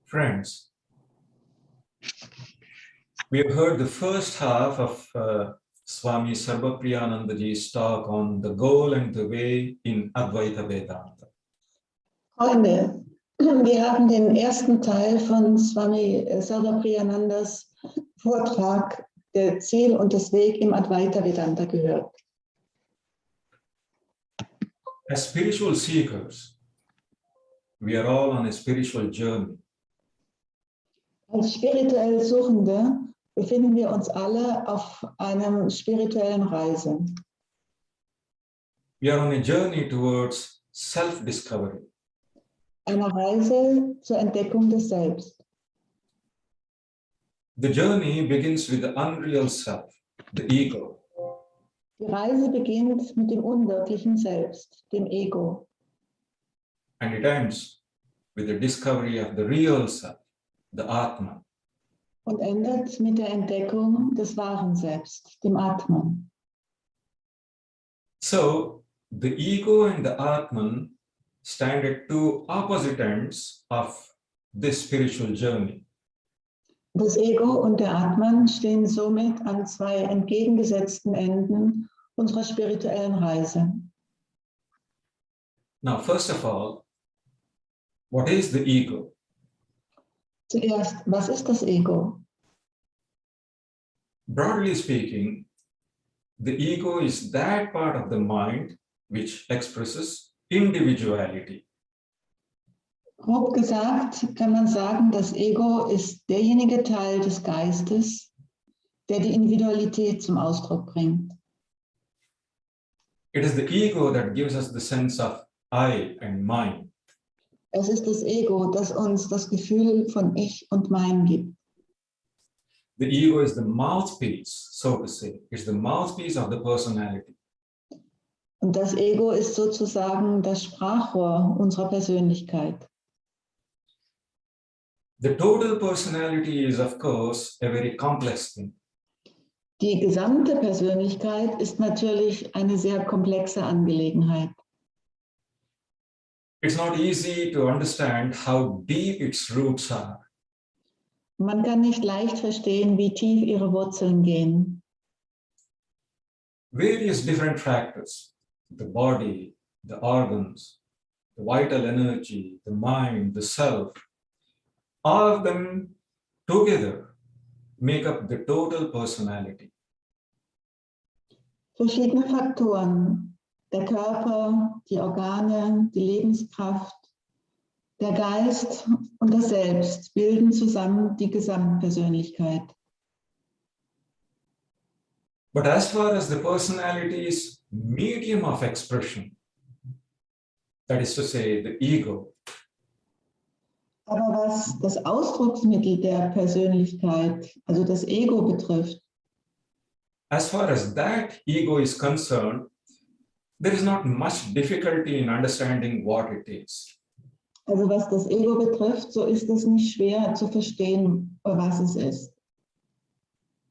Friends, we have heard the first half of Swami Bhaswatananda's talk on the goal and the way in Advaita Vedanta. Freunde, wir haben den ersten Teil von Swami Bhaswatanandas Vortrag, der Ziel und das Weg im Advaita Vedanta gehört. As spiritual seekers, we are all on a spiritual journey. Als spirituell Suchende befinden wir uns alle auf einer spirituellen Reise. We are on a journey towards self-discovery. Eine Reise zur Entdeckung des Selbst. The journey begins with the unreal self, the ego. Die Reise beginnt mit dem unwirklichen Selbst, dem Ego. And it ends with the discovery of the real self, the Atman. Und endet mit der Entdeckung des wahren Selbst, dem Atman. So, the ego and the Atman stand at two opposite ends of this spiritual journey. Das Ego und der Atman stehen somit an zwei entgegengesetzten Enden unserer spirituellen Reise. Now, first of all, what is the ego? Zuerst, was ist das Ego? Broadly speaking, the ego is that part of the mind which expresses individuality. Grob gesagt kann man sagen, das Ego ist derjenige Teil des Geistes, der die Individualität zum Ausdruck bringt. It is the ego that gives us the sense of I and mine. Es ist das Ego, das uns das Gefühl von Ich und Mein gibt. The ego is the mouthpiece, so to say. It's the mouthpiece of the personality. Und das Ego ist sozusagen das Sprachrohr unserer Persönlichkeit. The total personality is, of course, a very complex thing. Die gesamte Persönlichkeit ist natürlich eine sehr komplexe Angelegenheit. It's not easy to understand how deep its roots are. Man kann nicht leicht verstehen, wie tief ihre Wurzeln gehen. Various different factors, the body, the organs, the vital energy, the mind, the self, all of them together make up the total personality. Verschiedene Faktoren, der Körper, die Organe, die Lebenskraft, der Geist und das Selbst bilden zusammen die Gesamtpersönlichkeit. But as far as the personality's medium of expression, that is to say, the ego, Aber was das Ausdrucksmittel der Persönlichkeit, also das Ego betrifft, as far as that ego is concerned, there is not much difficulty in understanding what it is. also was das Ego betrifft, so ist es nicht schwer zu verstehen, was es ist.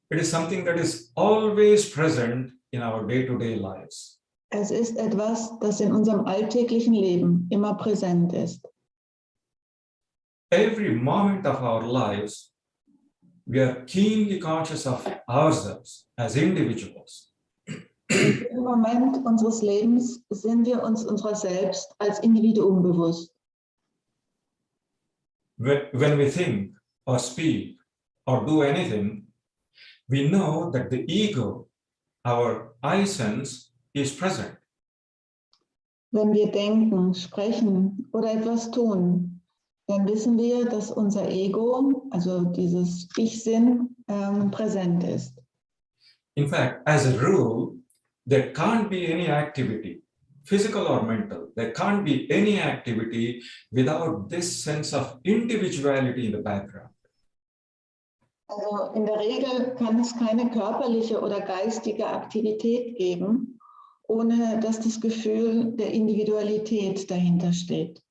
It is something that is always present in our day-to-day lives. Es ist etwas, das in unserem alltäglichen Leben immer präsent ist. Every moment of our lives, we are keenly conscious of ourselves as individuals. Im Moment unseres Lebens sind wir uns unserer selbst als Individuum bewusst. When we think or speak or do anything, we know that the ego, our I sense, is present. Wenn wir denken, sprechen oder etwas tun, dann wissen wir, dass unser Ego, also dieses Ich-Sinn, präsent ist. In fact, as a rule, there can't be any activity, physical or mental, there can't be any activity without this sense of individuality in the background. Also in der Regel kann es keine körperliche oder geistige Aktivität geben, ohne dass das Gefühl der Individualität dahinter steht.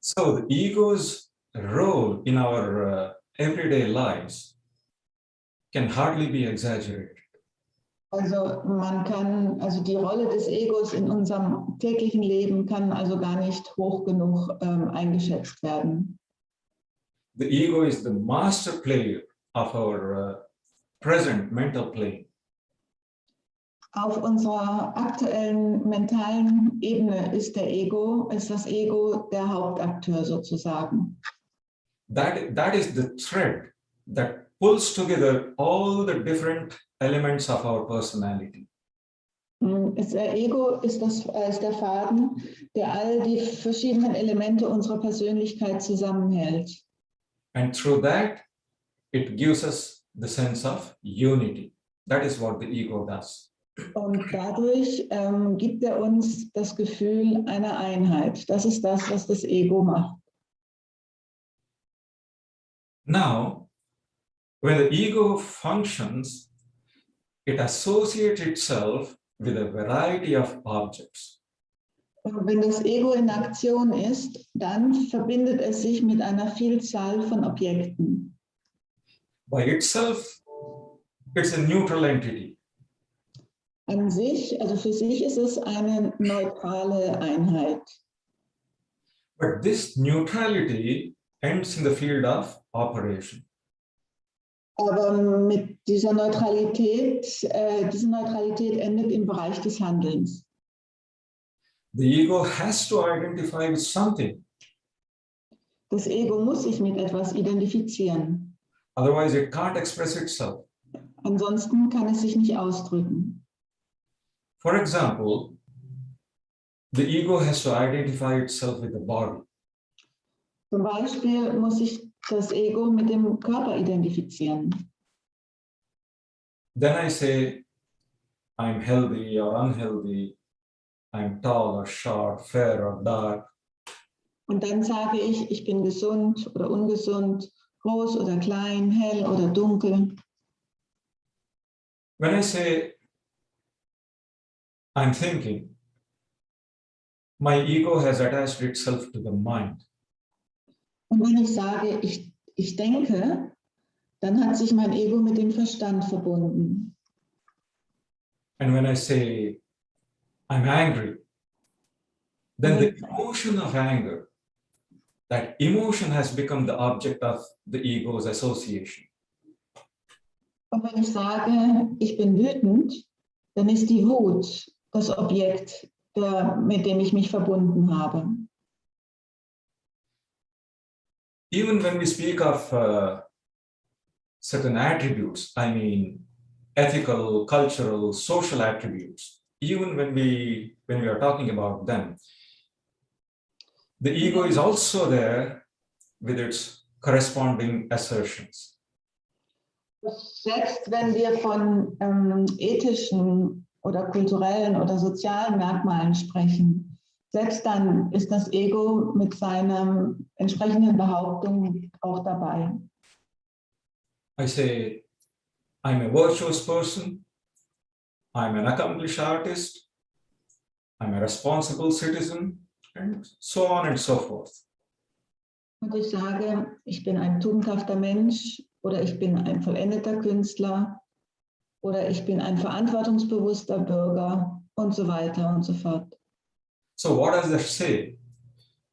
So the ego's role in our everyday lives can hardly be exaggerated. Also die Rolle des Egos in unserem täglichen Leben kann also gar nicht hoch genug eingeschätzt werden. the ego is the master player of our present mental plane. Auf unserer aktuellen mentalen Ebene ist das Ego der Hauptakteur sozusagen. That is the thread that pulls together all the different elements of our personality. Das Ego ist der Faden, der all die verschiedenen Elemente unserer Persönlichkeit zusammenhält. And through that, it gives us the sense of unity. That is what the ego does. Und dadurch gibt er uns das Gefühl einer Einheit. Das ist das, was das Ego macht. Now, when the ego functions, it associates itself with a variety of objects. Und wenn das Ego in Aktion ist, dann verbindet es sich mit einer Vielzahl von Objekten. By itself, it's a neutral entity. An sich, also für sich ist es eine neutrale Einheit. But this neutrality ends in the field of operation. Aber mit diese Neutralität endet im Bereich des Handelns. The ego has to identify with something. Das Ego muss sich mit etwas identifizieren. Otherwise, it can't express itself. Ansonsten kann es sich nicht ausdrücken. For example, the ego has to identify itself with the body. Zum Beispiel muss sich das Ego mit dem Körper identifizieren. Then I say, I'm healthy or unhealthy, I'm tall or short, fair or dark. Und dann sage ich, ich bin gesund oder ungesund, groß oder klein, hell oder dunkel. When I say, I'm thinking, my ego has attached itself to the mind. Und wenn ich sage, ich denke, dann hat sich mein Ego mit dem Verstand verbunden. And when I say, I'm angry, then the emotion of anger, that emotion has become the object of the ego's association. Und wenn ich sage, ich bin wütend, dann ist die Wut das Objekt, mit dem ich mich verbunden habe. Even when we speak of certain attributes, I mean ethical, cultural, social attributes, even when we are talking about them, the ego is also there with its corresponding assertions. Selbst wenn wir von ethischen oder kulturellen oder sozialen Merkmalen sprechen, selbst dann ist das Ego mit seiner entsprechenden Behauptung auch dabei. I say, I'm a virtuous person, I'm an accomplished artist, I'm a responsible citizen, and so on and so forth. Und ich sage, ich bin ein tugendhafter Mensch oder ich bin ein vollendeter Künstler oder ich bin ein verantwortungsbewusster Bürger und so weiter und so fort. So what does that say?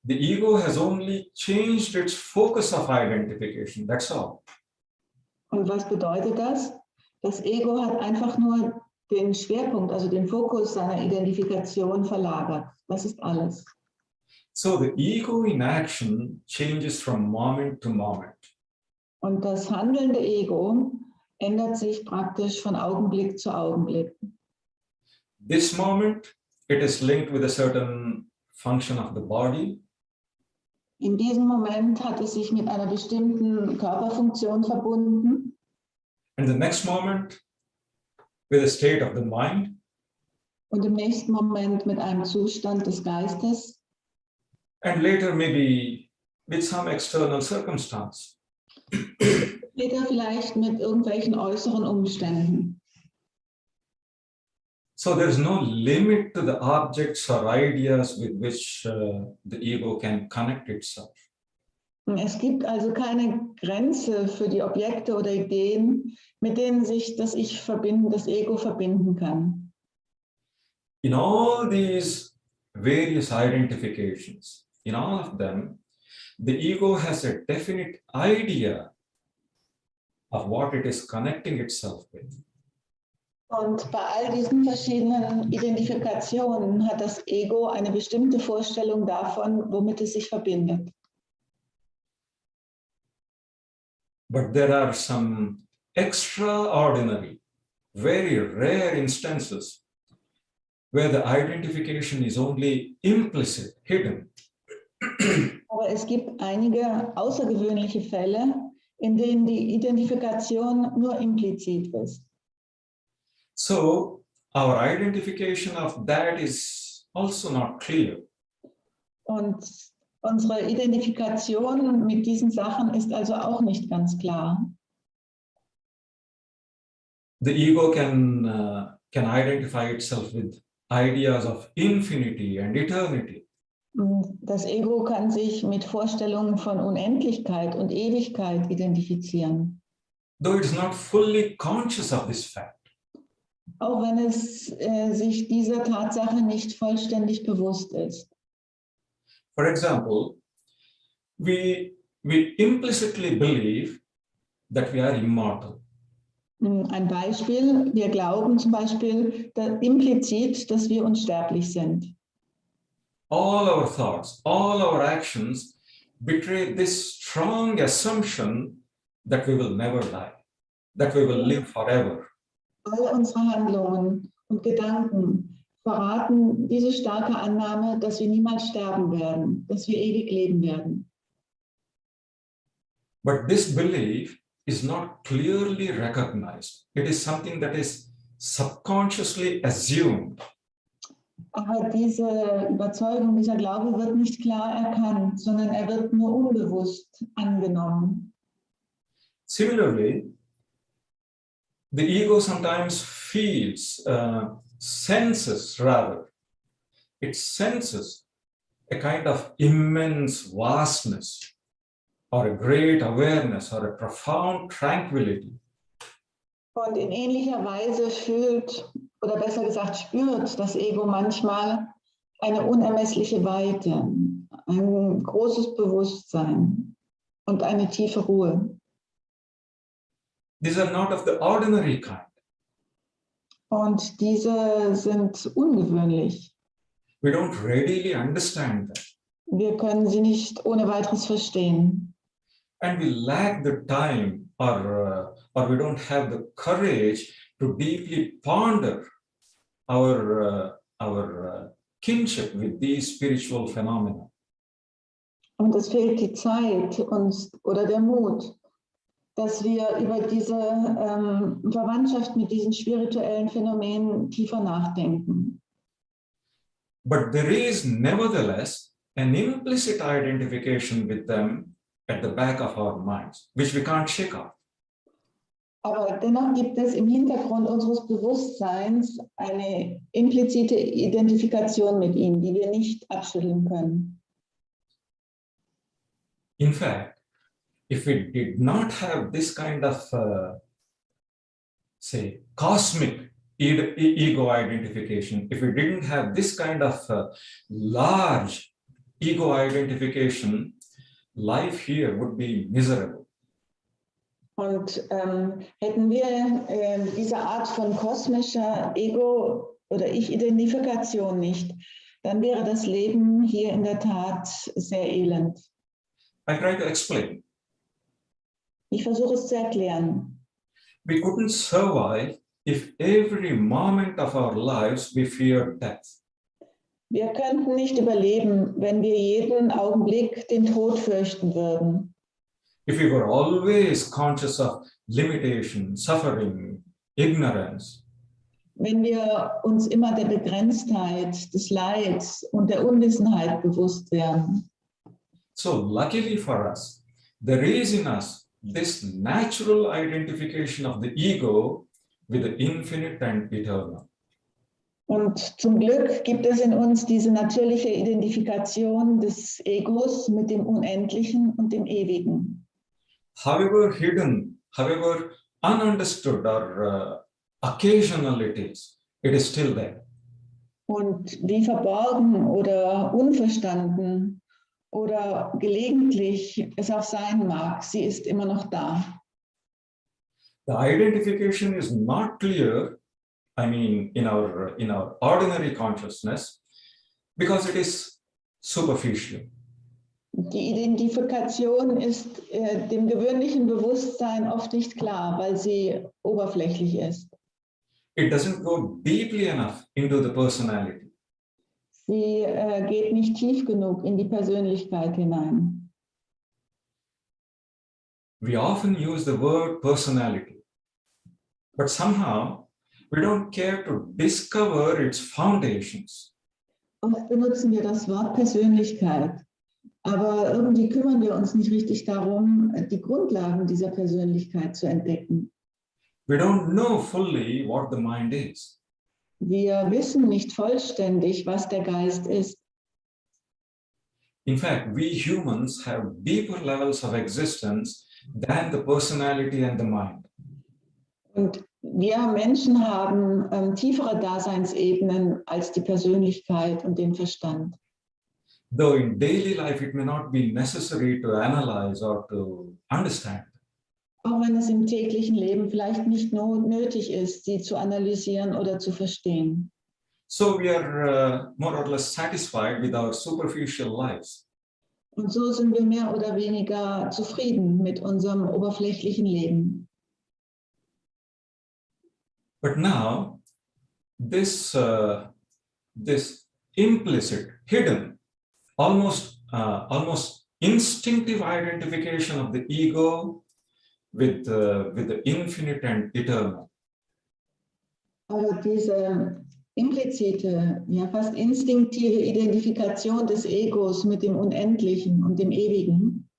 The ego has only changed its focus of identification, that's all. Und was bedeutet das? Das Ego hat einfach nur den Schwerpunkt, also den Fokus seiner Identifikation verlagert. Das ist alles. So the ego in action changes from moment to moment. Und das handelnde Ego ändert sich praktisch von Augenblick zu Augenblick. This moment, it is linked with a certain function of the body. In diesem Moment hat es sich mit einer bestimmten Körperfunktion verbunden. And the next moment, with a state of the mind. Und im nächsten Moment mit einem Zustand des Geistes. And later maybe with some external circumstance. Später vielleicht mit irgendwelchen äußeren Umständen. So there's no limit to the objects or ideas with which the ego can connect itself. Es gibt also keine Grenze für die Objekte oder Ideen, mit denen sich das Ego verbinden kann. In all these various identifications, in all of them, The ego has a definite idea of what it is connecting itself with. Und bei all diesen verschiedenen Identifikationen hat das Ego eine bestimmte Vorstellung davon, womit es sich verbindet. But there are some extraordinary, very rare instances where the identification is only implicit, hidden. Aber es gibt einige außergewöhnliche Fälle, in denen die Identifikation nur implizit ist. So our identification of that is also not clear. Und unsere Identifikation mit diesen Sachen ist also auch nicht ganz klar. The ego can identify itself with ideas of infinity and eternity. Und das Ego kann sich mit Vorstellungen von Unendlichkeit und Ewigkeit identifizieren. Though it's not fully conscious of this fact. Auch wenn es sich dieser Tatsache nicht vollständig bewusst ist. For example, we implicitly believe that we are immortal. Ein Beispiel, wir glauben zum Beispiel implizit, dass wir unsterblich sind. All our thoughts, all our actions betray this strong assumption that we will never die, that we will live forever. All unsere Handlungen und Gedanken verraten diese starke Annahme, dass wir niemals sterben werden, dass wir ewig leben werden. But this belief is not clearly recognized. It is something that is subconsciously assumed. Aber diese Überzeugung, dieser Glaube wird nicht klar erkannt, sondern er wird nur unbewusst angenommen. Similarly, the ego sometimes feels, senses rather, it senses a kind of immense vastness or a great awareness or a profound tranquility. Und in ähnlicher Weise fühlt, oder besser gesagt spürt das Ego manchmal eine unermessliche Weite, ein großes Bewusstsein und eine tiefe Ruhe. These are not of the ordinary kind. Und diese sind ungewöhnlich. We don't readily understand them. Wir können sie nicht ohne weiteres verstehen. And we lack the time or we don't have the courage to deeply ponder our kinship with these spiritual phenomena. Und es fehlt die Zeit oder der Mut, dass wir über diese Verwandtschaft mit diesen spirituellen Phänomenen tiefer nachdenken. But there is nevertheless an implicit identification with them at the back of our minds, which we can't shake off. Aber dennoch gibt es im Hintergrund unseres Bewusstseins eine implizite Identifikation mit ihnen, die wir nicht abschütteln können. In fact, if we did not have this kind of, say, cosmic ego identification, if we didn't have this kind of large ego identification, life here would be miserable. Und hätten wir diese Art von kosmischer Ego- oder Ich-Identifikation nicht, dann wäre das Leben hier in der Tat sehr elend. I try to explain. Ich versuche es zu erklären. We couldn't survive if every moment of our lives we feared death. Wir könnten nicht überleben, wenn wir jeden Augenblick den Tod fürchten würden. If we were always conscious of limitation, suffering, ignorance. Wenn wir uns immer der Begrenztheit, des Leids und der Unwissenheit bewusst wären. So luckily for us, there is in us this natural identification of the ego with the infinite and eternal. Und zum Glück gibt es in uns diese natürliche Identifikation des Egos mit dem Unendlichen und dem Ewigen. However hidden, however ununderstood or occasional it is still there. Und wie verborgen oder unverstanden oder gelegentlich es auch sein mag, sie ist immer noch da. The identification is not clear, I mean, in our ordinary consciousness, because it is superficial. Die Identifikation ist dem gewöhnlichen Bewusstsein oft nicht klar, weil sie oberflächlich ist. It doesn't go deeply enough into the personality. Sie geht nicht tief genug in die Persönlichkeit hinein. We often use the word personality, but somehow we don't care to discover its foundations. Oft benutzen wir das Wort Persönlichkeit, aber irgendwie kümmern wir uns nicht richtig darum, die Grundlagen dieser Persönlichkeit zu entdecken. We don't know fully what the mind is. Wir wissen nicht vollständig, was der Geist ist. In fact, we humans have deeper levels of existence than the personality and the mind. Und wir Menschen haben tiefere Daseinsebenen als die Persönlichkeit und den Verstand. Though in daily life it may not be necessary to analyze or to understand. Auch wenn es im täglichen Leben vielleicht nicht nötig ist, sie zu analysieren oder zu verstehen. So we are more or less satisfied with our superficial lives. Und so sind wir mehr oder weniger zufrieden mit unserem oberflächlichen Leben. But now, this implicit, hidden, almost instinctive identification of the ego with the infinite and eternal. Aber diese implizite, ja fast instinktive Identifikation des Egos mit dem Unendlichen und dem Ewigen,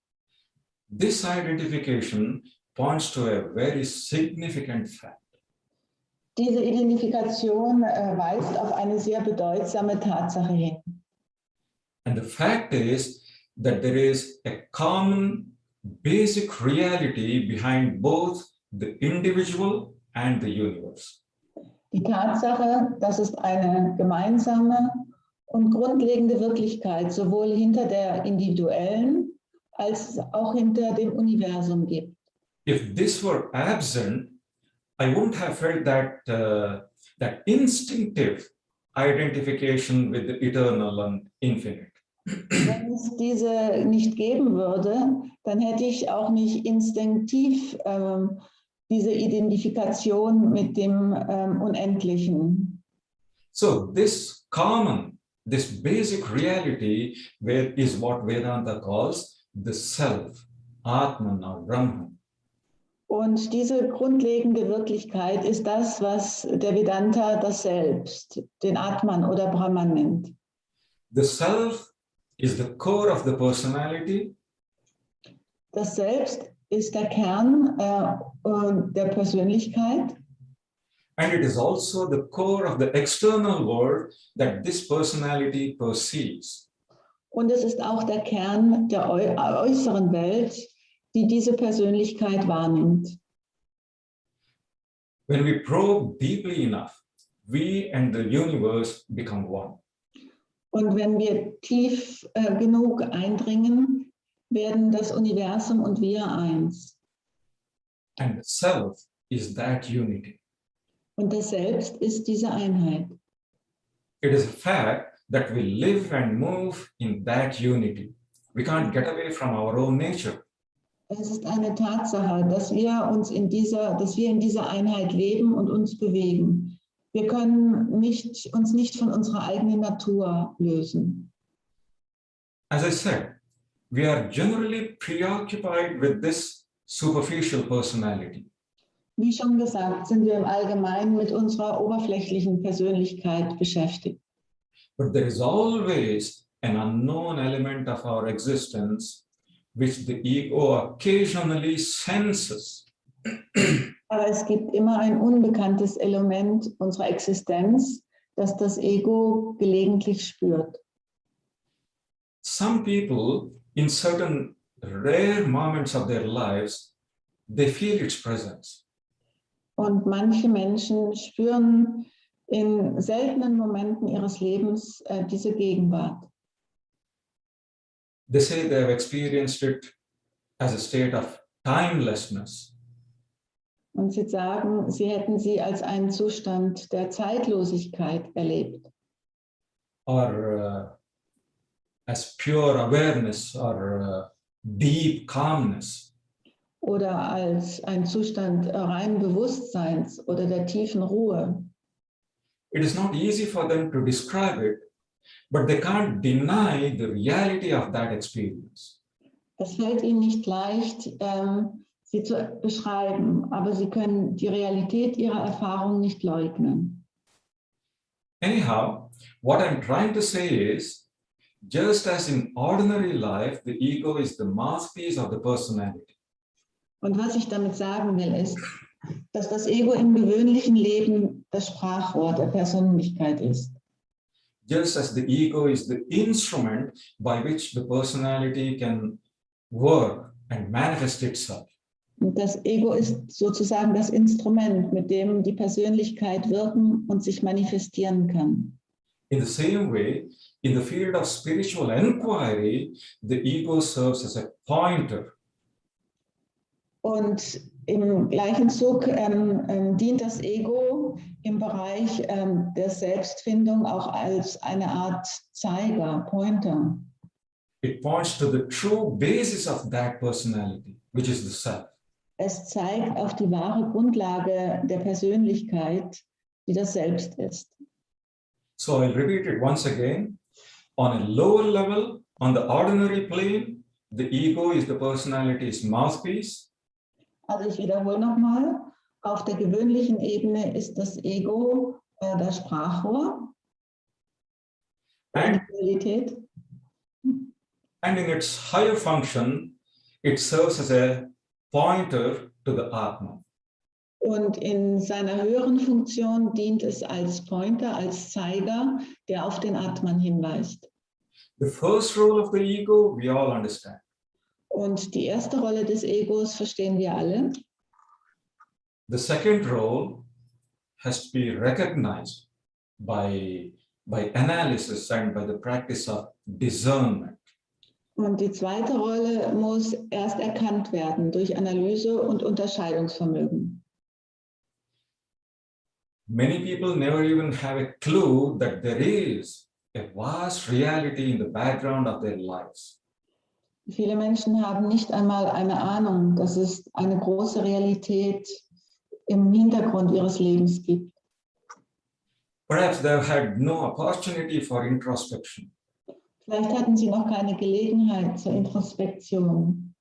This identification points to a very significant fact. diese Identifikation weist auf eine sehr bedeutsame Tatsache hin. And the fact is that there is a common basic reality behind both the individual and the universe. Die Tatsache, dass es eine gemeinsame und grundlegende Wirklichkeit sowohl hinter der individuellen als auch hinter dem Universum gibt. If this were absent, I wouldn't have felt that instinctive identification with the eternal and infinite. Wenn es diese nicht geben würde, dann hätte ich auch nicht instinktiv diese Identifikation mit dem Unendlichen. So this basic reality is what Vedanta calls the self, Atman or Brahman. Und diese grundlegende Wirklichkeit ist das, was der Vedanta das Selbst, den Atman oder Brahman nennt. The self is the core of the personality. Das Selbst ist der Kern der Persönlichkeit. And it is also the core of the external world that this personality perceives. Und es ist auch der Kern der äußeren Welt, die diese Persönlichkeit wahrnimmt. When we probe deeply enough, we and the universe become one. Und wenn wir tief genug eindringen, werden das Universum und wir eins. And the self is that unity. Und das Selbst ist diese Einheit. It is a fact that we live and move in that unity. We can't get away from our own nature. Es ist eine Tatsache, dass wir in dieser Einheit leben und uns bewegen. Wir können uns nicht von unserer eigenen Natur lösen. As I said, we are generally preoccupied with this superficial personality. Wie schon gesagt, sind wir im Allgemeinen mit unserer oberflächlichen Persönlichkeit beschäftigt. But there is always an unknown element of our existence which the ego occasionally senses. Aber es gibt immer ein unbekanntes Element unserer Existenz, das das Ego gelegentlich spürt. Some people, in certain rare moments of their lives, they feel its presence. Und manche Menschen spüren in seltenen Momenten ihres Lebens diese Gegenwart. They say they have experienced it as a state of timelessness. Und sie sagen, sie hätten sie als einen Zustand der Zeitlosigkeit erlebt. Or as pure awareness or deep calmness. Oder als ein Zustand reinen Bewusstseins oder der tiefen Ruhe. It is not easy for them to describe it, but they can't deny the reality of that experience. Es fällt ihnen nicht leicht, sie zu beschreiben, aber sie können die Realität ihrer Erfahrung nicht leugnen. Anyhow, what I'm trying to say is, just as in ordinary life, the ego is the mouthpiece of the personality. Und was ich damit sagen will, ist, dass das Ego im gewöhnlichen Leben das Sprachrohr der Persönlichkeit ist. Just as the ego is the instrument by which the personality can work and manifest itself. Und das Ego ist sozusagen das Instrument, mit dem die Persönlichkeit wirken und sich manifestieren kann. In the same way, in the field of spiritual inquiry, the ego serves as a pointer. Und im gleichen Zug dient das Ego im Bereich der Selbstfindung auch als eine Art Zeiger, Pointer. It points to the true basis of that personality, which is the self. Es zeigt auf die wahre Grundlage der Persönlichkeit, die das Selbst ist. So I'll repeat it once again. On a lower level, on the ordinary plane, the ego is the personality's mouthpiece. Also ich wiederhole nochmal, auf der gewöhnlichen Ebene ist das Ego das Sprachrohr der Individualität. And in its higher function, it serves as a pointer to the Atma. Und in seiner höheren Funktion dient es als Pointer, als Zeiger, der auf den Atman hinweist. The first role of the ego, we all understand. Und die erste Rolle des Egos verstehen wir alle. The second role has to be recognized by analysis and by the practice of discernment. Und die zweite Rolle muss erst erkannt werden durch Analyse und Unterscheidungsvermögen. Many people never even have a clue that there is a vast reality in the background of their lives. Viele Menschen haben nicht einmal eine Ahnung, dass es eine große Realität im Hintergrund ihres Lebens gibt. Perhaps they've had no opportunity for introspection. Vielleicht hatten sie noch keine Gelegenheit zur Introspektion.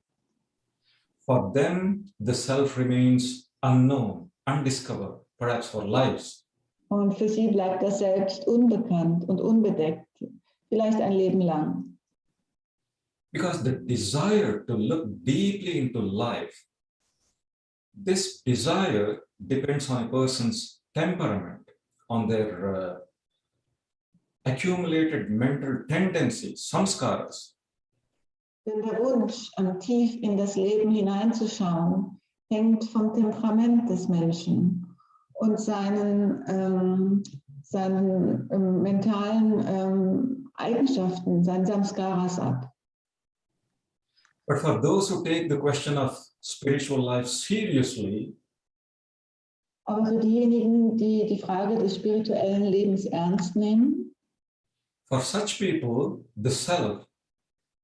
For them, the self remains unknown, undiscovered, perhaps for lives. Und für sie bleibt das Selbst unbekannt und unbedeckt, vielleicht ein Leben lang. Because the desire to look deeply into life, this desire depends on a person's temperament, on their accumulated mental tendencies, samskaras. Denn der Wunsch, tief in das Leben hineinzuschauen, hängt vom Temperament des Menschen und seinen mentalen Eigenschaften, seinen Samskaras ab. But for those who take the question of spiritual life seriously, aber für diejenigen, die die Frage des spirituellen Lebens ernst nehmen, for such people, the self,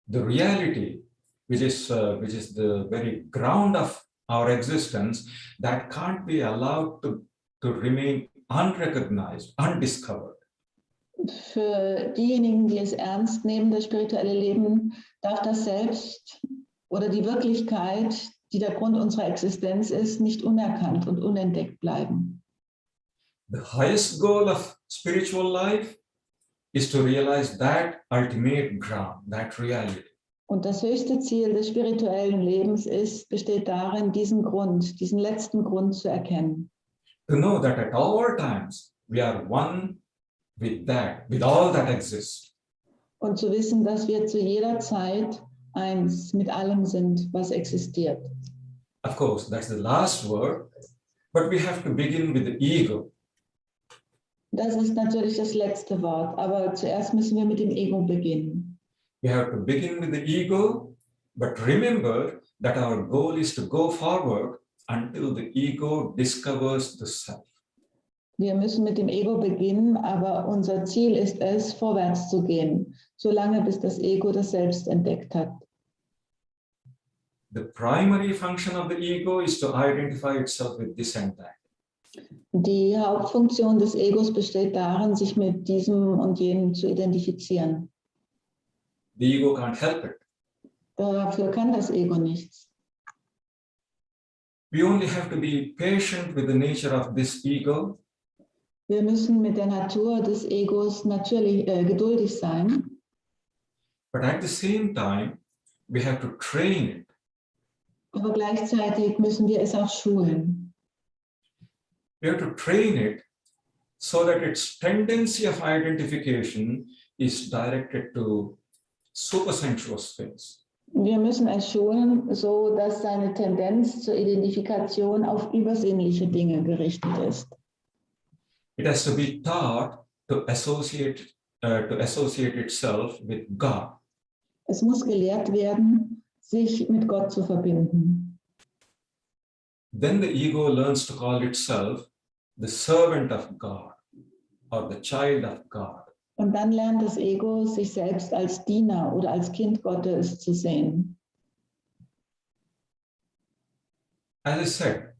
the reality, which is the very ground of our existence, that can't be allowed to remain unrecognized, undiscovered. Für diejenigen, die es ernst nehmen, das spirituelle Leben, darf das Selbst oder die Wirklichkeit, die der Grund unserer Existenz ist, nicht unerkannt und unentdeckt bleiben. The highest goal of spiritual life is to realize that ultimate ground, that reality. Und das höchste Ziel des spirituellen Lebens besteht darin, diesen Grund, diesen letzten Grund zu erkennen. To know that at all times we are one with that, with all that exists. Und zu wissen, dass wir zu jeder Zeit eins mit allem sind, was existiert. Of course, that's the last word, but we have to begin with the ego. Das ist natürlich das letzte Wort, aber zuerst müssen wir mit dem Ego beginnen. We have to begin with the ego, but remember that our goal is to go forward until the ego discovers the self. Wir müssen mit dem Ego beginnen, aber unser Ziel ist es, vorwärts zu gehen, solange bis das Ego das Selbst entdeckt hat. The primary function of the ego is to identify itself with this and that. Die Hauptfunktion des Egos besteht darin, sich mit diesem und jenem zu identifizieren. The ego can't help it. Dafür kann das Ego nichts. We only have to be patient with the nature of this ego. Wir müssen mit der Natur des Egos natürlich geduldig sein, But at the same time, we have to train it. aber gleichzeitig müssen wir es auch schulen. We have to train it so that its tendency of identification is directed to supersensuous things. Wir müssen es schulen, so dass seine Tendenz zur Identifikation auf übersinnliche Dinge gerichtet ist. It has to be taught to associate itself with God. Es muss gelehrt werden, sich mit Gott zu verbinden. Then the ego learns to call itself the servant of God or the child of God. Und dann lernt das Ego, sich selbst als Diener oder als Kind Gottes zu sehen. As I said,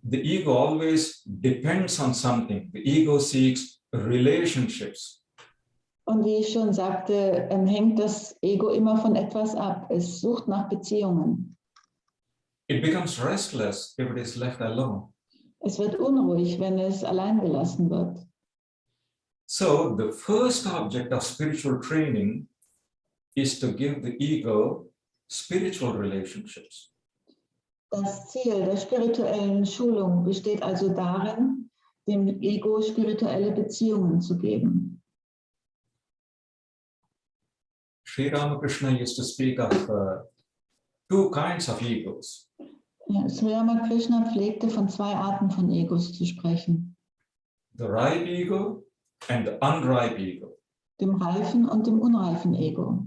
the ego always depends on something. The ego seeks relationships. Und wie ich schon sagte, hängt das Ego immer von etwas ab. Es sucht nach Beziehungen. It becomes restless if it is left alone. Es wird unruhig, wenn es allein gelassen wird. So the first object of spiritual training is to give the ego spiritual relationships. Das Ziel der spirituellen Schulung besteht also darin, dem Ego spirituelle Beziehungen zu geben. Sri Ramakrishna used to speak of two kinds of egos. Swami Krishna pflegte von zwei Arten von Egos zu sprechen. The ripe ego and the unripe ego. Dem reifen und dem unreifen Ego.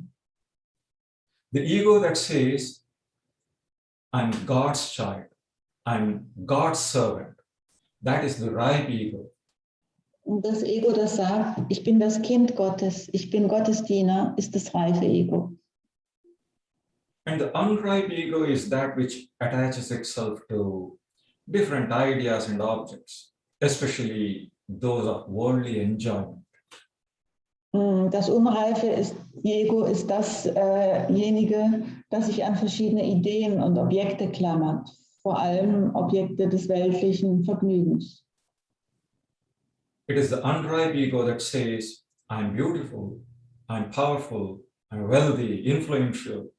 The ego that says, I'm God's child, I'm God's servant. That is the ripe ego. Und das Ego, das sagt, ich bin das Kind Gottes, ich bin Gottes Diener, ist das reife Ego. And the unripe ego is that which attaches itself to different ideas and objects, especially those of worldly enjoyment. Das unreife Ego ist dasjenige, das sich an verschiedene Ideen und Objekte klammert, vor allem Objekte des weltlichen Vergnügens. It is the unripe ego that says, I'm beautiful, I'm powerful, I'm wealthy, influential.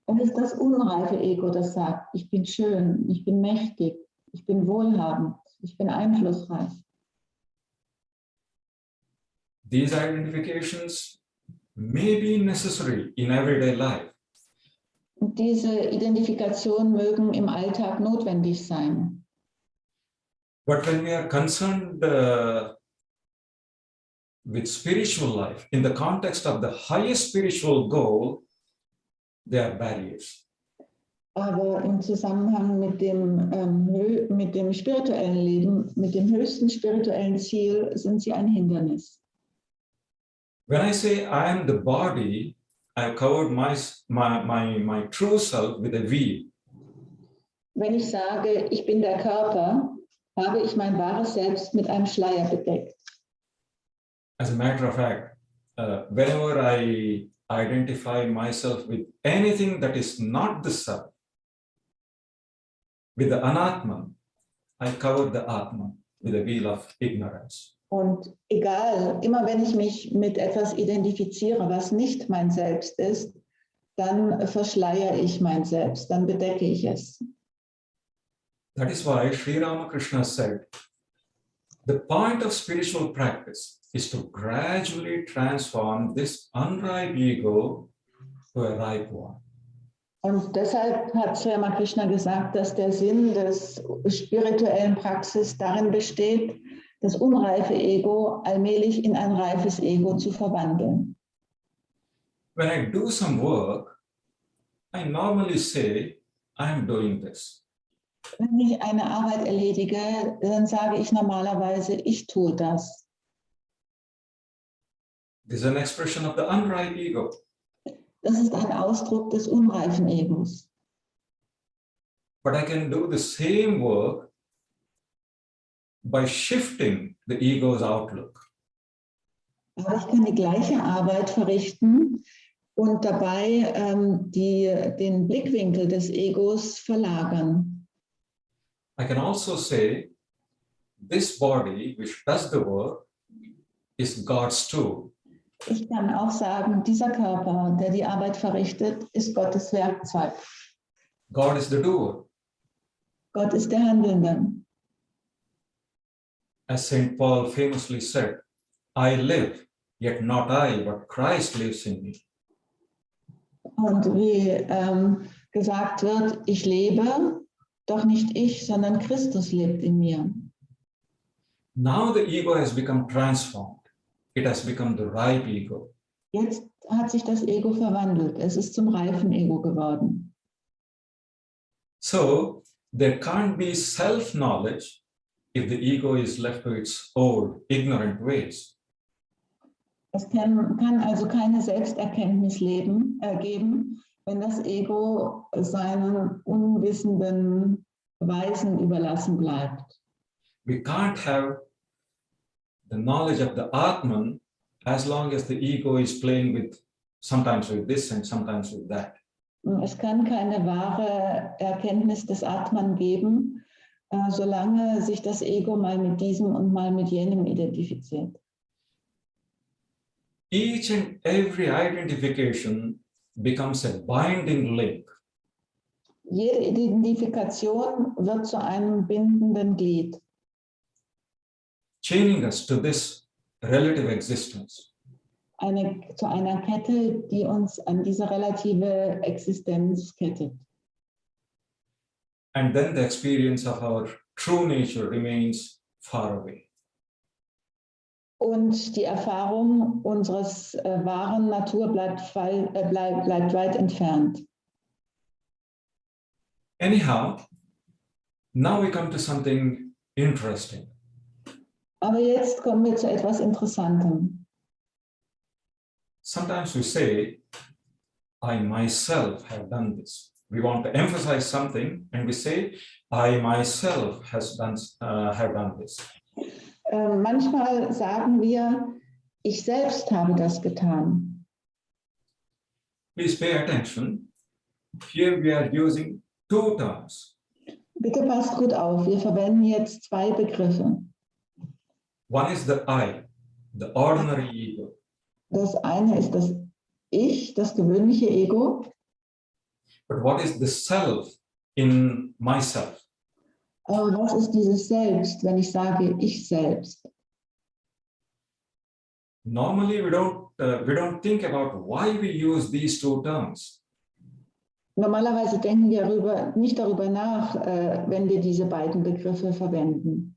Es ist das unreife Ego, das sagt, ich bin schön, ich bin mächtig, ich bin wohlhabend, ich bin einflussreich. These identifications may be necessary in everyday life. Und diese Identifikationen mögen im Alltag notwendig sein. But when we are concerned with spiritual life, in the context of the highest spiritual goal, there are barriers. Aber im Zusammenhang mit dem spirituellen Leben, mit dem höchsten spirituellen Ziel, sind sie ein Hindernis. When I say I am the body, I covered my true self with a veil. Wenn ich sage, ich bin der Körper, habe ich mein wahres Selbst mit einem Schleier bedeckt. As a matter of fact, whenever I identify myself with anything that is not the self, with the anatman, I cover the atman with a veil of ignorance. Und egal, immer wenn ich mich mit etwas identifiziere, was nicht mein Selbst ist, dann verschleiere ich mein Selbst, dann bedecke ich es. That is why Sri Ramakrishna said, the point of spiritual practice is to gradually transform this unripe ego to a ripe one. Und deshalb hat Swami Krishna gesagt, dass der Sinn des spirituellen Praxis darin besteht, das unreife Ego allmählich in ein reifes Ego zu verwandeln. When I do some work, I normally say, I'm doing this. Wenn ich eine Arbeit erledige, dann sage ich normalerweise, ich tue das. This is an expression of the unripe ego. Das ist ein Ausdruck des unreifen Egos. But I can do the same work by shifting the ego's outlook. Aber ich kann die gleiche Arbeit verrichten und dabei den Blickwinkel des Egos verlagern. I can also say, this body which does the work is God's tool. Ich kann auch sagen, dieser Körper, der die Arbeit verrichtet, ist Gottes Werkzeug. God is the doer. Gott ist der Handelnde. As St. Paul famously said, I live, yet not I, but Christ lives in me. Und wie gesagt wird, ich lebe, doch nicht ich, sondern Christus lebt in mir. Now the ego has become transformed. It has become the ripe ego. Jetzt hat sich das Ego verwandelt. Es ist zum reifen Ego geworden. So there can't be self-knowledge if the ego is left to its old, ignorant ways. Es kann also keine Selbsterkenntnis geben, wenn das Ego seinen unwissenden Weisen überlassen bleibt. We can't have the knowledge of the Atman as long as the ego is playing with, sometimes with this and sometimes with that. Es kann keine wahre Erkenntnis des Atman geben, solange sich das Ego mal mit diesem und mal mit jenem identifiziert. Each and every identification becomes a binding link. Jede Identifikation wird zu einem bindenden Glied, Chaining us to this relative existence. zu einer Kette, die uns an diese relative Existenz kettet. And then the experience of our true nature remains far away. Und die Erfahrung unseres wahren Natur bleibt weit entfernt. Anyhow, now we come to something interesting. Aber jetzt kommen wir zu etwas Interessantem. Sometimes we say, I myself have done this. We want to emphasize something and we say, I myself have done this. Manchmal sagen wir, ich selbst habe das getan. Please pay attention. Here we are using two terms. Bitte passt gut auf, wir verwenden jetzt zwei Begriffe. One is the I, the ordinary ego. Das eine ist das Ich, das gewöhnliche Ego. But what is the self in myself? Aber was ist dieses Selbst, wenn ich sage ich selbst? Normally we don't think about why we use these two terms. Normalerweise denken wir nicht darüber nach, wenn wir diese beiden Begriffe verwenden.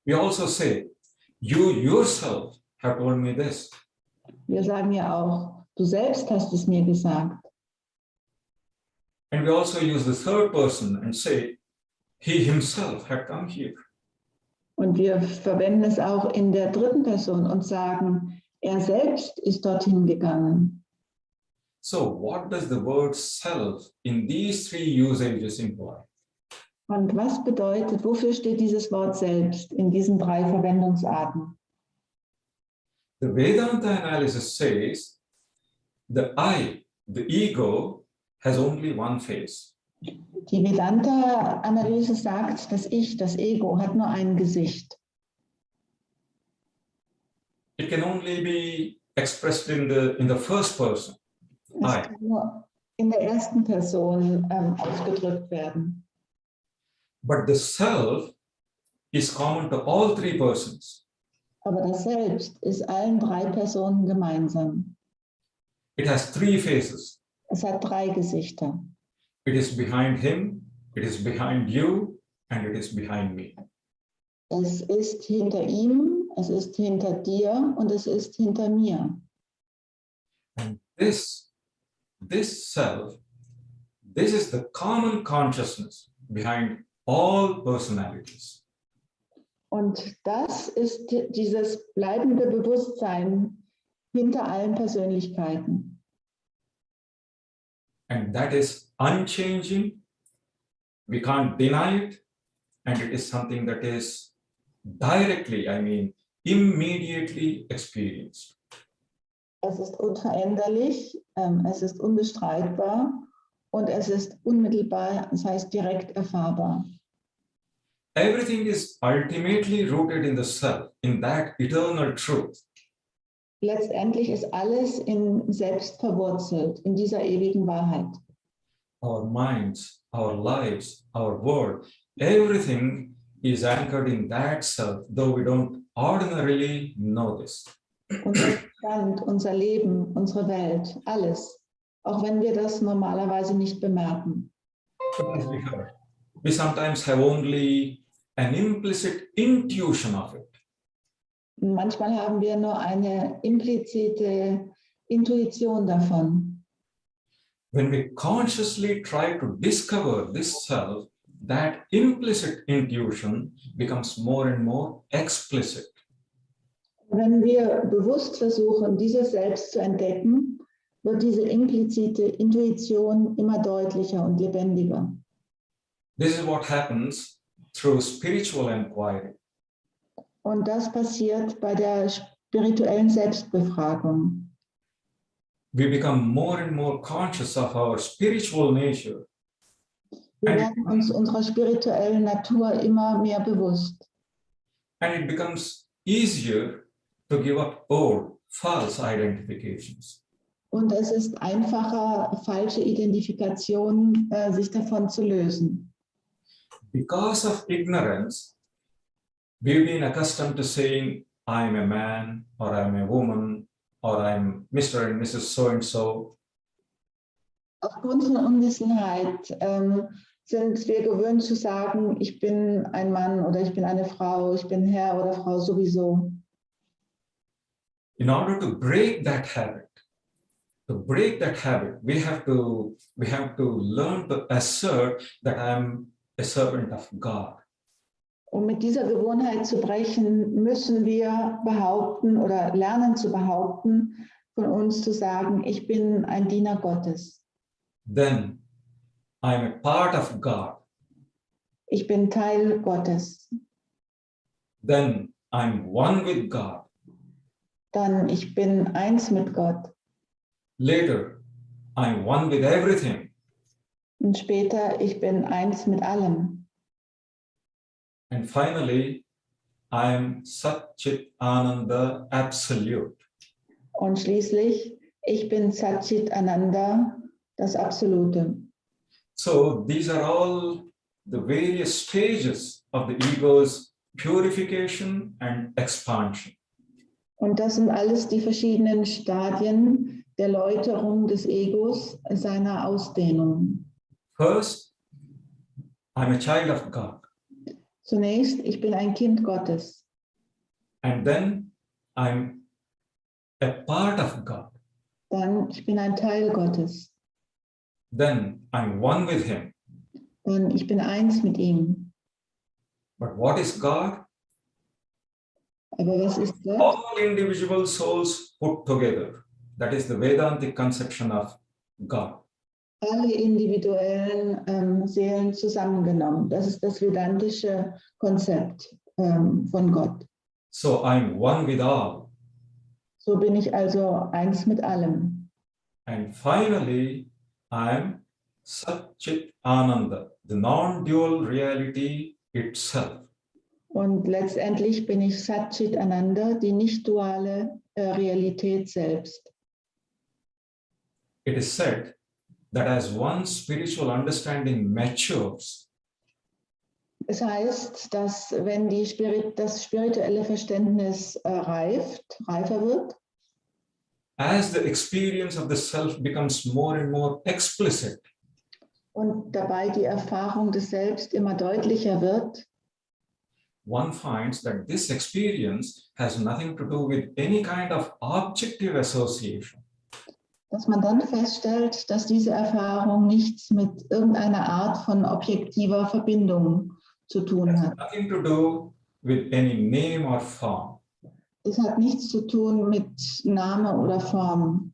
We also say, you yourself have told me this. Wir sagen ja auch, du selbst hast es mir gesagt. And we also use the third person and say, he himself had come here. Und wir verwenden es auch in der dritten Person und sagen, er selbst ist dorthin gegangen. So what does the word self in these three usages imply? Und was bedeutet, wofür steht dieses Wort selbst in diesen drei Verwendungsarten? The Vedanta analysis says the I, the ego, has only one face. Die Vedanta-Analyse sagt, das Ich, das Ego, hat nur ein Gesicht. It can only be expressed in the first person. Es kann nur in der ersten Person ausgedrückt werden. But the self is common to all three persons. Aber das Selbst ist allen drei Personen gemeinsam. It has three faces. Es hat drei Gesichter. It is behind him, it is behind you, and it is behind me. Es ist hinter ihm, es ist hinter dir und es ist hinter mir. And this self, this is the common consciousness behind all personalities. Und das ist dieses bleibende Bewusstsein hinter allen Persönlichkeiten. And that is unchanging. We can't deny it. And it is something that is directly, immediately experienced. Es ist unveränderlich, es ist unbestreitbar und es ist unmittelbar, das heißt direkt erfahrbar. Everything is ultimately rooted in the self, in that eternal truth. Letztendlich ist alles in Selbst verwurzelt, in dieser ewigen Wahrheit. Our minds, our lives, our world, everything is anchored in that self, though we don't ordinarily know this. Unser Verstand, unser Leben, unsere Welt, alles, auch wenn wir das normalerweise nicht bemerken. We sometimes have only an implicit intuition of it. Manchmal haben wir nur eine implizite Intuition davon. When we consciously try to discover this self, that implicit intuition becomes more and more explicit. Wenn wir bewusst versuchen, dieses Selbst zu entdecken, wird diese implizite Intuition immer deutlicher und lebendiger. This is what happens through spiritual inquiry. Und das passiert bei der spirituellen Selbstbefragung. We become more and more conscious of our spiritual nature. Wir werden uns unserer spirituellen Natur immer mehr bewusst. And it becomes easier to give up old, false identifications. Und es ist einfacher, falsche Identifikationen, sich davon zu lösen. Because of ignorance, we've been accustomed to saying, I'm a man, or I'm a woman, or I'm Mr. and Mrs. So-and-so. Aufgrund von Unwissenheit sind wir gewöhnt zu sagen, ich bin ein Mann oder ich bin eine Frau, ich bin Herr oder Frau sowieso. In order to break that habit, we have to learn to assert that I'm a servant of God. Um mit dieser Gewohnheit zu brechen, müssen wir behaupten oder lernen zu behaupten, von uns zu sagen, ich bin ein Diener Gottes. Then I'm a part of God. Ich bin Teil Gottes. Then I'm one with God. Dann ich bin eins mit Gott. Later, I'm one with everything. Und später, ich bin eins mit allem. And finally, I'm Sat-Chit Ananda Absolute. Und schließlich, ich bin Sat-Chit Ananda, das Absolute. So these are all the various stages of the ego's purification and expansion. Und das sind alles die verschiedenen Stadien der Läuterung des Egos, seiner Ausdehnung. First, I'm a child of God. Zunächst, ich bin ein Kind Gottes. And then I'm a part of God. Dann, ich bin ein Teil Gottes. Then I'm one with Him. Dann, ich bin eins mit ihm. But what is God? Aber was ist Gott? All individual souls put together. That is the Vedantic conception of God. Alle individuellen Seelen zusammengenommen. Das ist das vedantische Konzept von Gott. So I'm one with all. So bin ich also eins mit allem. And finally, I'm Sat-Chit Ananda, the non-dual reality itself. Und letztendlich bin ich Sat-Chit Ananda, die nicht duale Realität selbst. It is said that as one spiritual understanding matures, Es heißt, dass wenn das spirituelle Verständnis reifer wird, as the experience of the self becomes more and more explicit, und dabei die Erfahrung des Selbst immer deutlicher wird, one finds that this experience has nothing to do with any kind of objective association. dass man dann feststellt, dass diese Erfahrung nichts mit irgendeiner Art von objektiver Verbindung zu tun hat. Nothing to do with any name or form. Es hat nichts zu tun mit Name oder Form.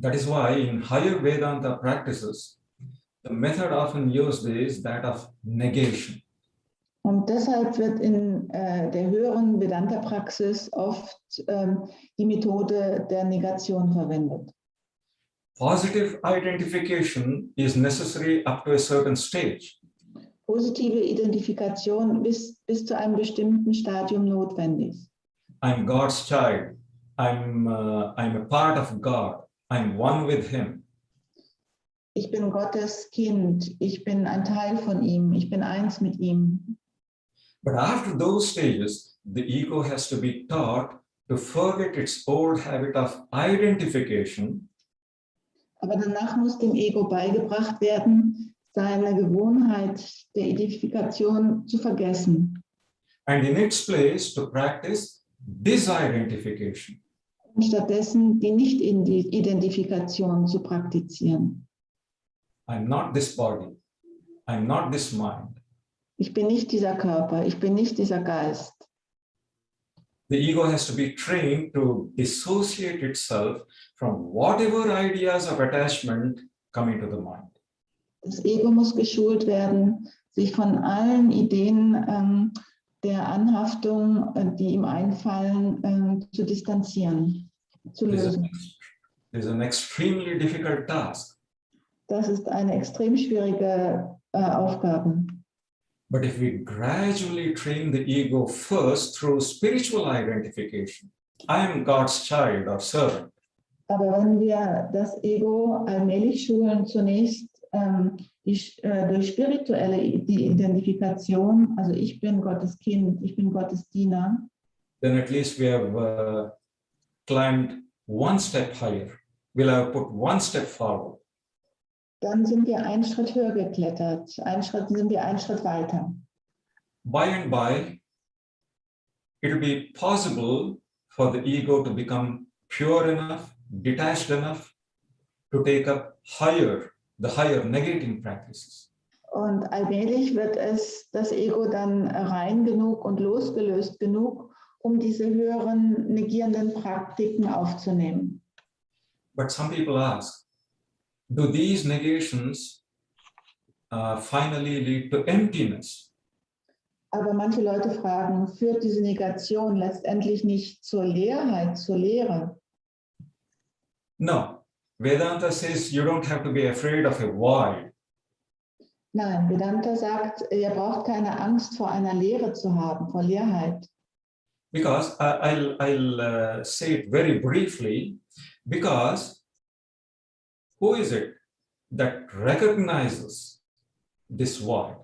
That is why in higher Vedanta practices, the method often used is that of negation. Und deshalb wird in der höheren Vedanta-Praxis oft die Methode der Negation verwendet. Positive identification is necessary up to a certain stage. Positive Identifikation bis zu einem bestimmten Stadium notwendig. I'm God's child. I'm a part of God. I'm one with Him. Ich bin Gottes Kind. Ich bin ein Teil von ihm. Ich bin eins mit ihm. But after those stages, the ego has to be taught to forget its old habit of identification. Aber danach muss dem Ego beigebracht werden, seine Gewohnheit der Identifikation zu vergessen. And in its place to practice disidentification. Und stattdessen die Nicht-Identifikation zu praktizieren. I'm not this body. I'm not this mind. Ich bin nicht dieser Körper, ich bin nicht dieser Geist. The ego has to be trained to dissociate itself from whatever ideas of attachment come into the mind. Das Ego muss geschult werden, sich von allen Ideen der Anhaftung, die ihm einfallen, zu distanzieren, zu lösen. This is an extremely difficult task. Das ist eine extrem schwierige Aufgabe. But if we gradually train the ego first through spiritual identification, I am God's child or servant. Aber wenn wir das Ego allmählich schulen, zunächst durch spirituelle Identifikation, also ich bin Gottes Kind, ich bin Gottes Diener, then at least we have climbed one step higher. We'll have put one step forward. dann sind wir einen Schritt höher geklettert, sind wir einen Schritt weiter. By and by, it will be possible for the ego to become pure enough, detached enough to take up the higher negating practices. Und allmählich wird das Ego dann rein genug und losgelöst genug, um diese höheren negierenden Praktiken aufzunehmen. But some people ask, do these negations finally lead to emptiness? Aber manche Leute fragen, führt diese Negation letztendlich nicht zur Leerheit, zur Leere? No. Vedanta says you don't have to be afraid of a void. Nein, Vedanta sagt, ihr braucht keine Angst vor einer Leere zu haben, vor Leerheit. Because I'll say it very briefly, because who is it that recognizes this void?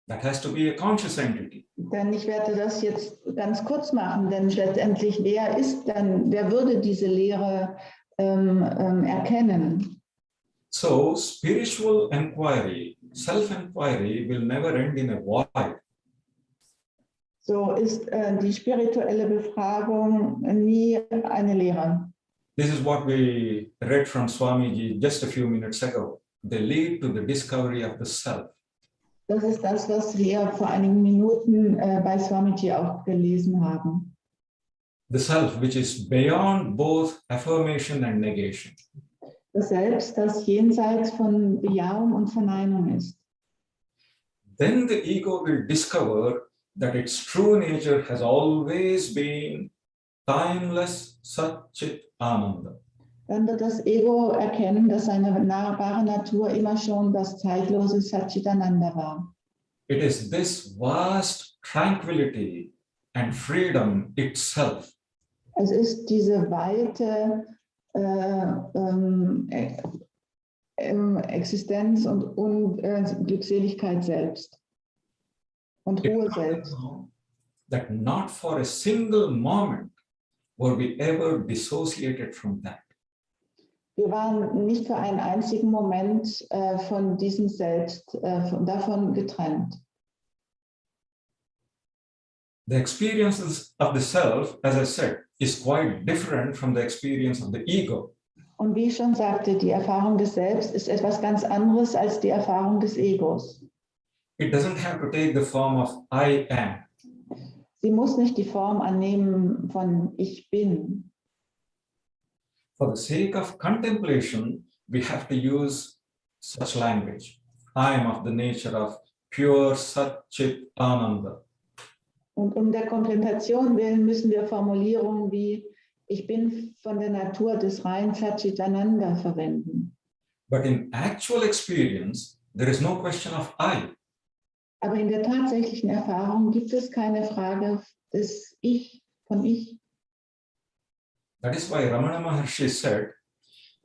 That has to be a conscious entity. Denn ich werde das jetzt ganz kurz machen, denn letztendlich, wer würde diese Leere erkennen? So spiritual inquiry, self-inquiry will never end in a void. So ist die spirituelle Befragung nie eine Leere. This is what we read from Swamiji just a few minutes ago. They lead to the discovery of the self. Das ist das, was wir vor einigen Minuten bei Swamiji auch gelesen haben. The self, which is beyond both affirmation and negation. Das Selbst, das jenseits von Bejahung und Verneinung ist. Then the ego will discover that its true nature has always been timeless Satchit Ananda. Dann wird das Ego erkennen, dass seine wahre Natur immer schon das zeitlose Satchitananda war. It is this vast tranquility and freedom itself. Es ist diese weite Existenz und Glückseligkeit selbst und Ruhe selbst. That not for a single moment were we ever dissociated from that. Wir waren nicht für einen einzigen Moment von diesem Selbst, davon getrennt. The experience of the self, as I said, is quite different from the experience of the ego. Und wie ich schon sagte, die Erfahrung des Selbst ist etwas ganz anderes als die Erfahrung des Egos. It doesn't have to take the form of I am. Sie muss nicht die Form annehmen von Ich bin. For the sake of contemplation, we have to use such language. I am of the nature of pure Sat Chit Ananda. Und um der Kontemplation willen müssen wir Formulierungen wie Ich bin von der Natur des rein Satchitananda verwenden. But in actual experience, there is no question of I. Aber in der tatsächlichen Erfahrung gibt es keine Frage des Ich, von Ich. That is why Ramana Maharshi said,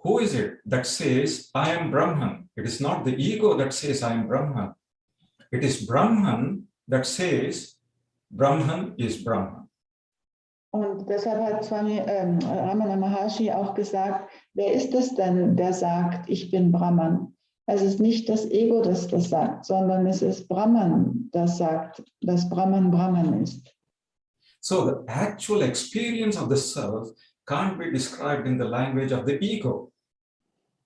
who is it that says, I am Brahman? It is not the ego that says, I am Brahman. It is Brahman that says, Brahman is Brahman. Und deshalb hat Swami Ramana Maharshi auch gesagt, wer ist es denn, der sagt, ich bin Brahman? Es ist nicht das Ego, das das sagt, sondern es ist Brahman, das sagt, dass Brahman Brahman ist. So the actual experience of the self can't be described in the language of the ego.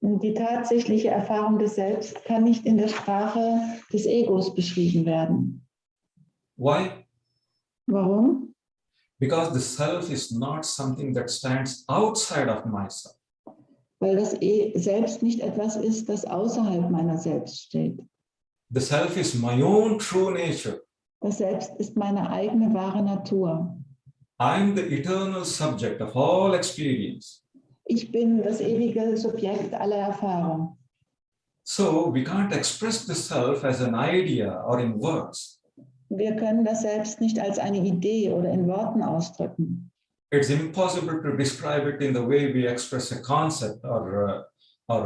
Und die tatsächliche Erfahrung des Selbst kann nicht in der Sprache des Egos beschrieben werden. Why? Warum? Because the self is not something that stands outside of myself. Weil das Selbst nicht etwas ist, das außerhalb meiner selbst steht. The self is my own true nature. Das Selbst ist meine eigene wahre Natur. I am the eternal subject of all experience. Ich bin das ewige Subjekt aller Erfahrung. So we can't express the self as an idea or in words. Wir können das Selbst nicht als eine Idee oder in Worten ausdrücken. It's impossible to describe it in the way we express a concept or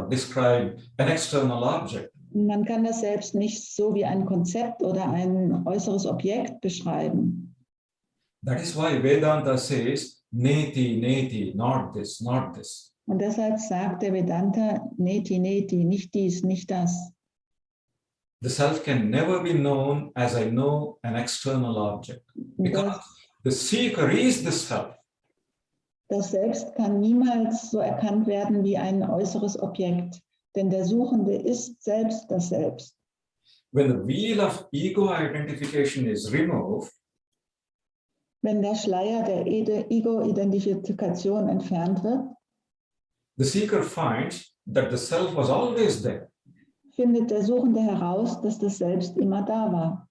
describe an external object. Man kann das Selbst nicht so wie ein Konzept oder ein äußeres Objekt beschreiben. That is why Vedanta says, neti, neti, not this, not this. Und deshalb sagt der Vedanta, neti, neti, nicht dies, nicht das. The self can never be known as I know an external object. Because the seeker is the self. Das Selbst kann niemals so erkannt werden wie ein äußeres Objekt, denn der Suchende ist selbst das Selbst. When the veil of ego identification is removed, wenn der Schleier der Ego-Identifikation entfernt wird, the seeker finds that the self was always there. Findet der Suchende heraus, dass das Selbst immer da war.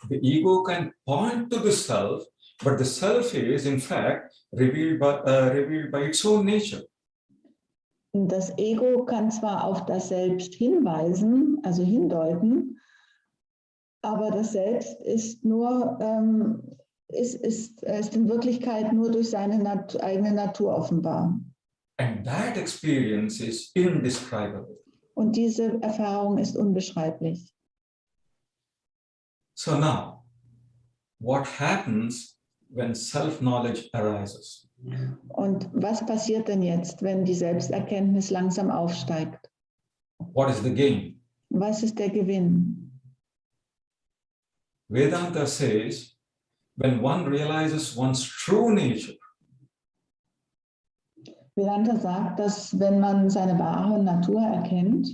The ego can point to the self, but the self is in fact revealed by its own nature. Das Ego kann zwar auf das Selbst hinweisen, also hindeuten, aber das Selbst ist nur ist in Wirklichkeit nur durch seine eigene Natur offenbar. And that experience is indescribable. Und diese Erfahrung ist unbeschreiblich. So now, what happens when self-knowledge arises? Und was passiert denn jetzt, wenn die Selbsterkenntnis langsam aufsteigt? What is the gain? Was ist der Gewinn? Vedanta says, when one realizes one's true nature, Vedanta sagt, dass wenn man seine wahre Natur erkennt,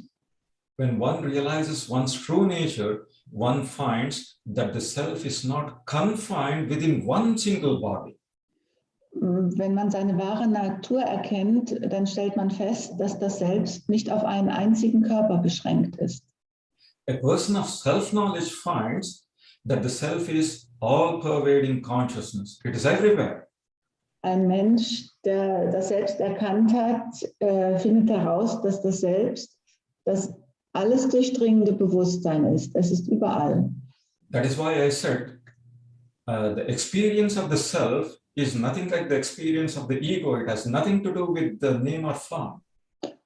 when one realizes one's true nature, one finds that the self is not confined within one single body. Wenn man seine wahre Natur erkennt, dann stellt man fest, dass das Selbst nicht auf einen einzigen Körper beschränkt ist. A person of self-knowledge finds that the self is all-pervading consciousness. It is everywhere. Ein Mensch, der das Selbst erkannt hat, findet heraus, dass das Selbst das alles durchdringende Bewusstsein ist. Es ist überall. That is why I said the experience of the self is nothing like the experience of the ego. It has nothing to do with the name or form.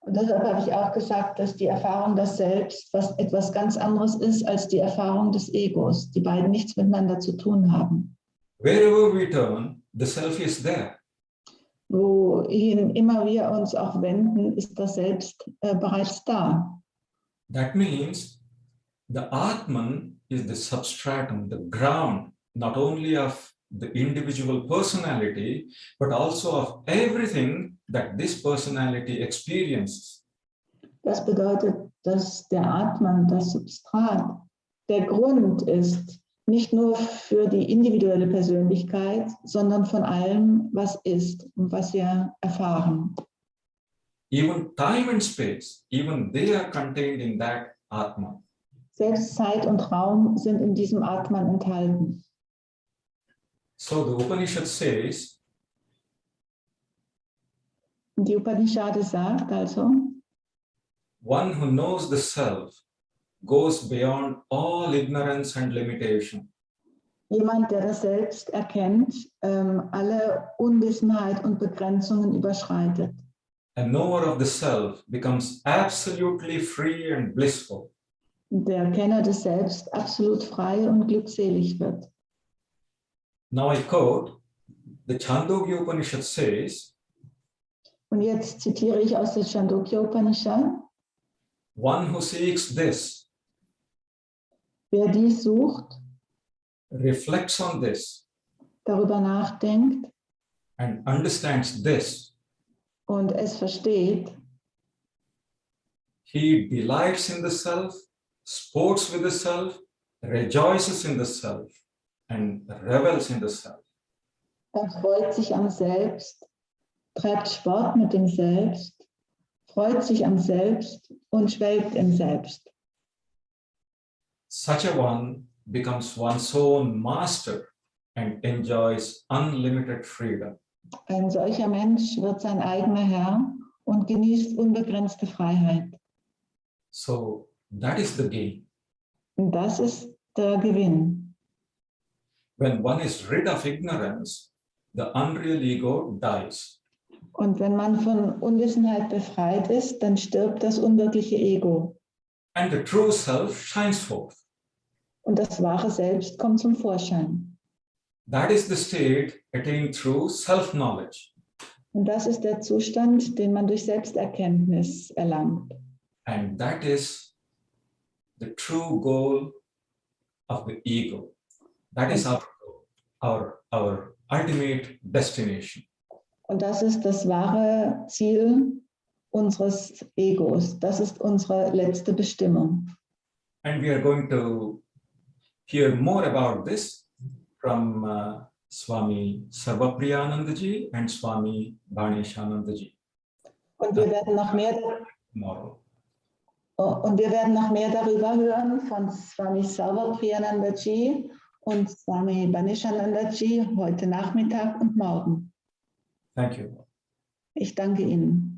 Und deshalb habe ich auch gesagt, dass die Erfahrung des Selbst etwas ganz anderes ist als die Erfahrung des Egos, die beiden nichts miteinander zu tun haben. Wherever we turn, the self is there. Wohin immer wir uns auch wenden, ist das Selbst bereits da. That means the Atman is the substratum, the ground, not only of the individual personality, but also of everything that this personality experiences. Das bedeutet, dass der Atman, das Substrat, der Grund ist, nicht nur für die individuelle Persönlichkeit, sondern von allem, was ist und was wir erfahren. Even time and space, even they are contained in that Atman. Selbst Zeit und Raum sind in diesem Atman enthalten. So the Upanishad says, Die Upanishade sagt also, one who knows the self goes beyond all ignorance and limitation. jemand, der das Selbst erkennt, alle Unwissenheit und Begrenzungen überschreitet. A knower of the self becomes absolutely free and blissful. Der Kenner des Selbst absolut frei und glückselig wird. Now I quote, the Chandogya Upanishad says, Und jetzt zitiere ich aus der Chandogya Upanishad, one who seeks this, wer dies sucht, reflects on this, darüber nachdenkt and understands this, und es versteht, he delights in the self, sports with the self, rejoices in the self, and revels in the self. er freut sich am Selbst, treibt Sport mit dem Selbst, freut sich am Selbst und schwelgt im Selbst. Such a one becomes one's own master and enjoys unlimited freedom. Ein solcher Mensch wird sein eigener Herr und genießt unbegrenzte Freiheit. So that is the gain. Und das ist der Gewinn. When one is rid of ignorance, the unreal ego dies. Und wenn man von Unwissenheit befreit ist, dann stirbt das unwirkliche Ego. And the true self shines forth. Und das wahre Selbst kommt zum Vorschein. That is the state attained through self-knowledge. Und das ist der Zustand, den man durch Selbsterkenntnis erlangt. And that is the true goal of the ego. That is our goal, our ultimate destination. Und das ist das wahre Ziel unseres Egos. Das ist unsere letzte Bestimmung. And we are going to hear more about this from Swami Sarvapriyanandaji and Swami Bhaneshanandaji Und wir werden noch mehr, tomorrow. darüber hören von Swami Sarvapriyanandaji und Swami Bhaneshanandaji heute Nachmittag und morgen. Thank you. Ich danke Ihnen.